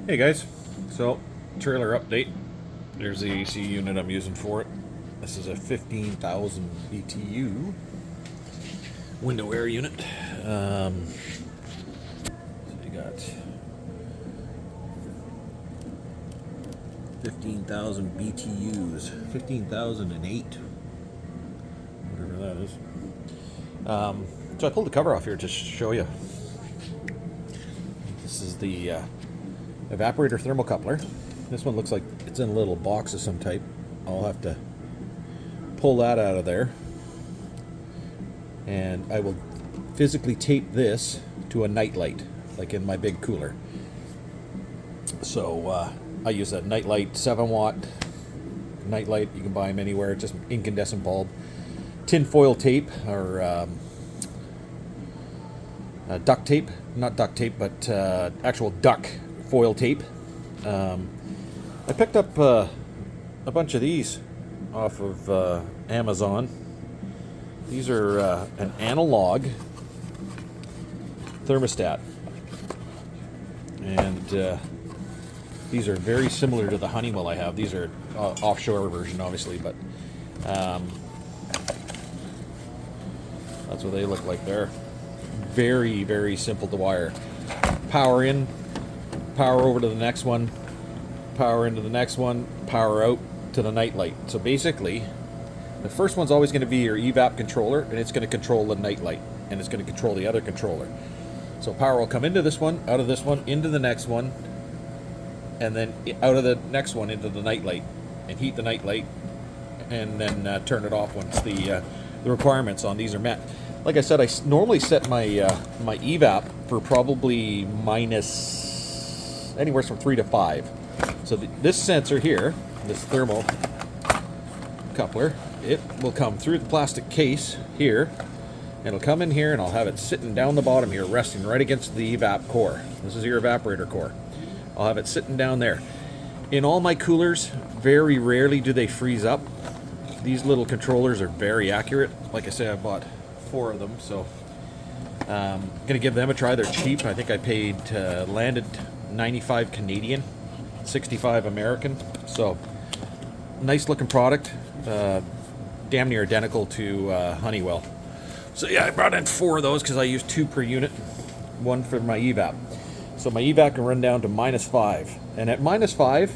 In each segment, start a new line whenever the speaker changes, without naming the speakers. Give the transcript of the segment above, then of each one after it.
Hey guys, so trailer update. There's the AC unit I'm using for it. This is a 15,000 BTU window air unit. So you got 15,000 BTUs, 15,008, whatever that is. So I pulled the cover off here to show you. This is the evaporator thermocoupler. This one looks like it's in a little box of some type. I'll have to pull that out of there. And I will physically tape this to a nightlight, like in my big cooler. So I use a nightlight, 7-watt nightlight. You can buy them anywhere, just incandescent bulb. Tin foil tape, or duct tape. Not duct tape, but actual duck foil tape. I picked up a bunch of these off of Amazon. These are an analog thermostat, and these are very similar to the Honeywell I have. These are offshore version, obviously, but that's what they look like there. Very, very simple to wire. Power in, power over to the next one, power into the next one, power out to the nightlight. So basically, the first one's always going to be your evap controller, and it's going to control the nightlight, and it's going to control the other controller. So power will come into this one, out of this one, into the next one, and then out of the next one into the nightlight, and heat the nightlight, and then turn it off once the requirements on these are met. Like I said, I normally set my my evap for probably minus anywhere from 3 to 5. So this sensor here, this thermal coupler, it will come through the plastic case here, and it'll come in here, and I'll have it sitting down the bottom here, resting right against the evap core. This is your evaporator core. I'll have it sitting down there. In all my coolers, very rarely do they freeze up. These little controllers are very accurate. Like I say, I bought 4 of them, so I'm gonna give them a try. They're cheap. I think I paid landed 95 Canadian, 65 American. So nice looking product. Damn near identical to Honeywell. So yeah, I brought in 4 of those because I use 2 per unit, 1 for my evap. So my evap can run down to -5, and at -5,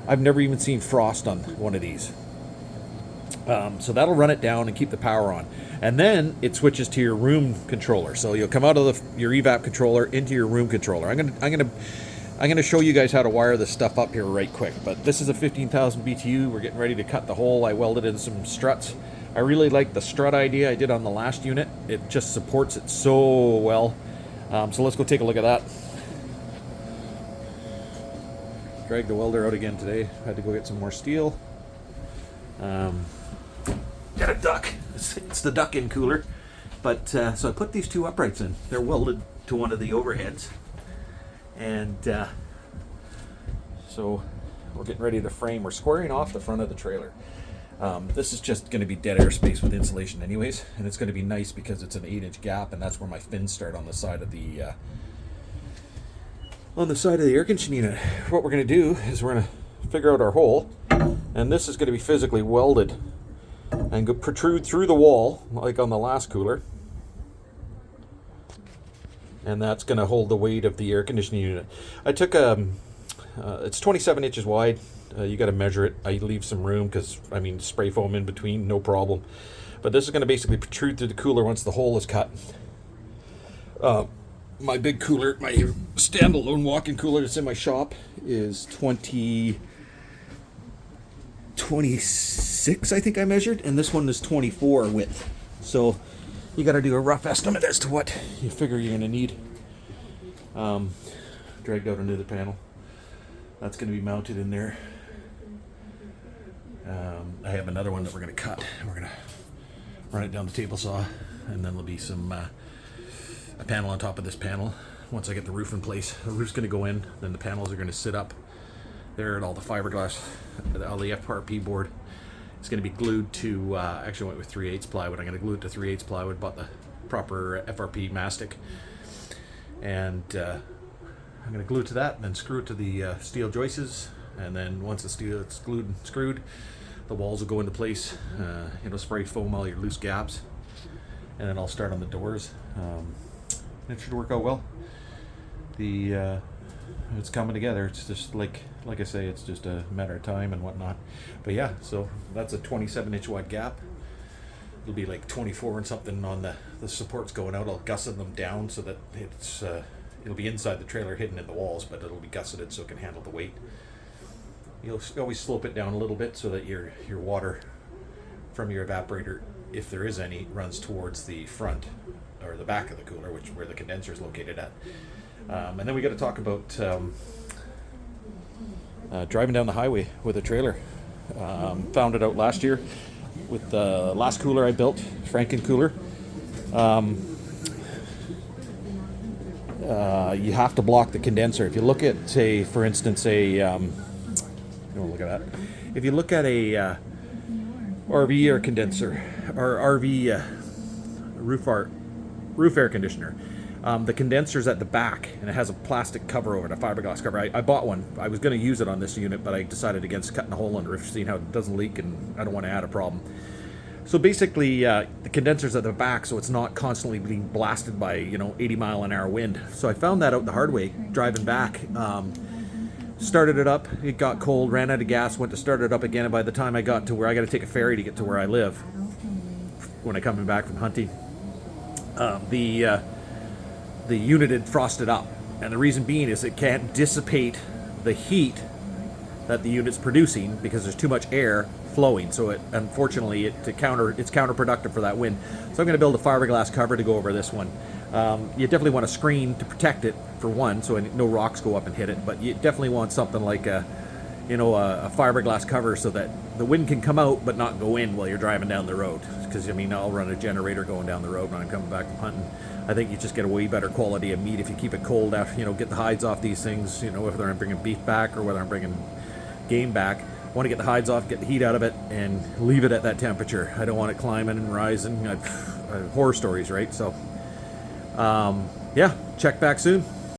I've never even seen frost on one of these. So that'll run it down and keep the power on, and then it switches to your room controller. So you'll come out of your evap controller into your room controller. I'm gonna show you guys how to wire this stuff up here right quick. But this is a 15,000 BTU. We're getting ready to cut the hole. I welded in some struts. I really like the strut idea I did on the last unit. It just supports it so well. So let's go take a look at that. Dragged the welder out again today. Had to go get some more steel. Got a duck. It's the duck-in cooler. But so I put these 2 uprights in. They're welded to one of the overheads. And so we're getting ready to frame. We're squaring off the front of the trailer. This is just going to be dead airspace with insulation anyways. And it's going to be nice because it's an 8-inch gap, and that's where my fins start on the side of the air conditioning unit. What we're going to do is we're going to figure out our hole. And this is going to be physically welded and go protrude through the wall like on the last cooler. And that's going to hold the weight of the air conditioning unit. I took it's 27 inches wide. You got to measure it. I leave some room because, I mean, spray foam in between, no problem. But this is going to basically protrude through the cooler once the hole is cut. My big cooler, my standalone walk-in cooler that's in my shop is 26, I think I measured, and this one is 24 width. So you got to do a rough estimate as to what you figure you're going to need. Dragged out another panel. That's going to be mounted in there. I have another one that we're going to cut. We're going to run it down the table saw, and then there'll be some a panel on top of this panel. Once I get the roof in place, the roof's going to go in, then the panels are going to sit up there, and all the fiberglass, all the FRP board is going to be glued to, actually I went with 3/8 plywood. I'm going to glue it to 3/8 plywood, bought the proper FRP mastic, and I'm going to glue it to that and then screw it to the steel joists. And then once the steel is glued and screwed, the walls will go into place. Spray foam all your loose gaps. And then I'll start on the doors. It should work out well. It's coming together. It's just like I say, it's just a matter of time and whatnot. But yeah, so that's a 27-inch wide gap. It'll be like 24 and something on the supports going out. I'll gusset them down so that it'll be inside the trailer, hidden in the walls, but it'll be gusseted so it can handle the weight. You'll always slope it down a little bit so that your water from your evaporator, if there is any, runs towards the front or the back of the cooler, where the condenser is located at. And then we got to talk about driving down the highway with a trailer. Found it out last year with the last cooler I built, Franken cooler. You have to block the condenser. If you look at, say, for instance, don't look at that. If you look at a RV air condenser or RV roof air conditioner, the condenser's at the back and it has a plastic cover over it, a fiberglass cover. I bought one. I was going to use it on this unit, but I decided against cutting a hole in the roof, seeing how it doesn't leak, and I don't want to add a problem. So basically, the condenser's at the back, so it's not constantly being blasted by 80-mile-an-hour wind. So I found that out the hard way driving back. Started it up, it got cold, ran out of gas, went to start it up again, and by the time I got to where I got to take a ferry to get to where I live when I'm coming back from hunting, the unit had frosted up. And the reason being is it can't dissipate the heat that the unit's producing because there's too much air flowing. So it's counterproductive for that wind. So I'm going to build a fiberglass cover to go over this one. You definitely want a screen to protect it, for one, so no rocks go up and hit it. But you definitely want something like a fiberglass cover so that the wind can come out but not go in while you're driving down the road. Because I'll run a generator going down the road when I'm coming back from hunting. I think you just get a way better quality of meat if you keep it cold after, get the hides off these things. Whether I'm bringing beef back or whether I'm bringing game back. I want to get the hides off, get the heat out of it, and leave it at that temperature. I don't want it climbing and rising. Horror stories, right? So, check back soon.